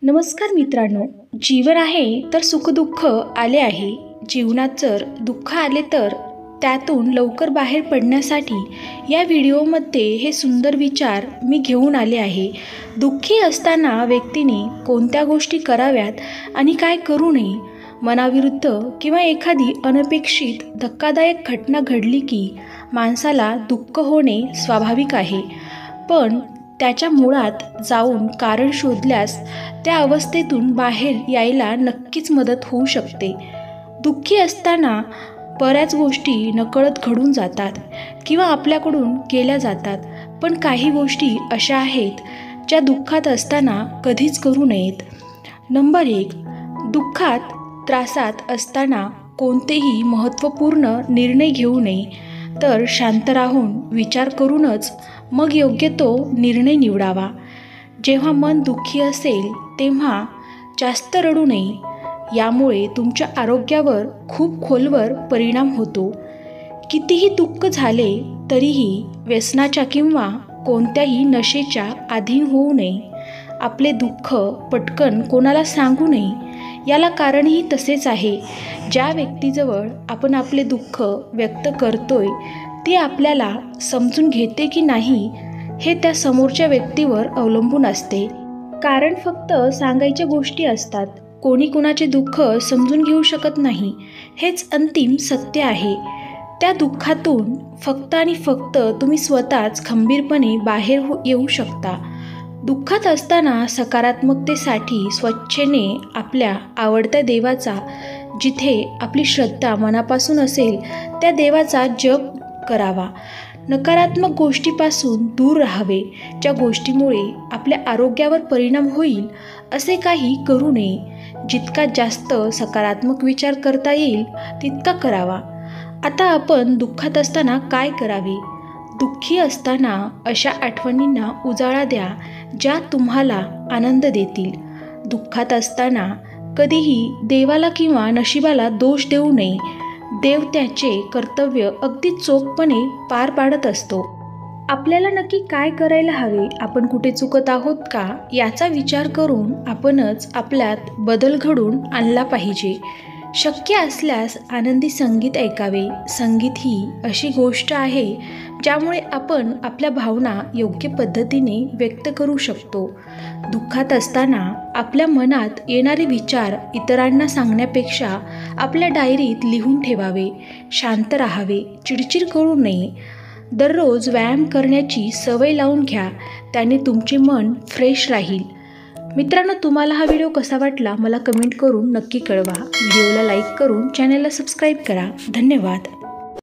नमस्कार मित्रांनो, जीवन आहे तर सुखदुःख आले आहे। जीवनात जर दुःख आले तर त्यातून लवकर बाहेर पडण्यासाठी या व्हिडिओमध्ये हे सुंदर विचार मी घेऊन आले आहे। दुःखी असताना व्यक्तीने कोणत्या गोष्टी कराव्यात आणि काय करू नये। मनाविरुद्ध किंवा एखादी अनपेक्षित धक्कादायक घटना घडली की माणसाला दुःख होणे स्वाभाविक आहे, पण त्याच्या मुळात जाऊन कारण शोधल्यास त्या अवस्थेतून बाहेर यायला नक्कीच मदत होऊ शकते। दुःखी असताना बऱ्याच गोष्टी नकळत घडून जातात किंवा आपल्याकडून केल्या जातात, पण काही गोष्टी अशा आहेत ज्या दुःखात असताना कधीच करू नयेत। नंबर 1, दुःखात त्रासात असताना कोणतेही महत्त्वपूर्ण निर्णय घेऊ नये, तर शांत राहून विचार करूनच मग योग्य तो निर्णय निवडावा। जेव्हा मन दुःखी असेल तेव्हा जास्त रडू नये, यामुळे तुमच्या आरोग्यावर खूप खोलवर परिणाम होतो। कितीही दुःख झाले तरीही व्यसनाच्या किंवा कोणत्याही नशेच्या अधीन होऊ नये। आपले दुःख पटकन कोणाला सांगू नये, याला कारणही तसेच आहे। ज्या व्यक्तीजवळ आपण आपले दुःख व्यक्त करतोय ती आपल्याला समजून घेते की नाही हे त्या समोरच्या व्यक्तीवर अवलंबून असते। कारण फक्त सांगायच्या गोष्टी असतात, कोणी कुणाचे दुःख समजून घेऊ शकत नाही, हेच अंतिम सत्य आहे। त्या दुःखातून फक्त आणि फक्त तुम्ही स्वतःच खंबीरपणे बाहेर येऊ शकता। दुःखात असताना सकारात्मकतेसाठी स्वच्छेने आपल्या आवडत्या देवाचा, जिथे आपली श्रद्धा मनापासून असेल त्या देवाचा जप करावा। नकारात्मक गोष्टीपासून दूर राहावे। ज्या गोष्टीमुळे आपल्या आरोग्यावर परिणाम होईल असे काही करू नये। जितका जास्त सकारात्मक विचार करता येईल तितका करावा। आता आपण दुःखात असताना काय करावे? दुःखी असताना अशा आठवणींना उजाळा द्या ज्या तुम्हाला आनंद देतील। दुःखात असताना कधीही देवाला किंवा नशिबाला दोष देऊ नये। देव त्याचे कर्तव्य अगदी चोखपणे पार पाडत असतो। आपल्याला नक्की काय करायला हवे, आपण कुठे चुकत आहोत का, याचा विचार करून आपणच आपल्यात बदल घडवून आणला पाहिजे। शक्य असल्यास आनंदी संगीत ऐकावे। संगीत ही अशी गोष्ट आहे ज्यामुळे आपण आपल्या भावना योग्य पद्धतीने व्यक्त करू शकतो। दुःखात असताना आपल्या मनात येणारे विचार इतरांना सांगण्यापेक्षा आपल्या डायरीत लिहून ठेवावे। शांत राहावे, चिडचिड करू नये। दररोज व्यायाम करण्याची सवय लावून घ्या, त्याने तुमचे मन फ्रेश राहील। मित्रांनो, तुम्हाला हा व्हिडिओ कसा वाटला मला कमेंट करून नक्की कळवा। व्हिडिओला लाईक करून चॅनलला सबस्क्राईब करा। धन्यवाद।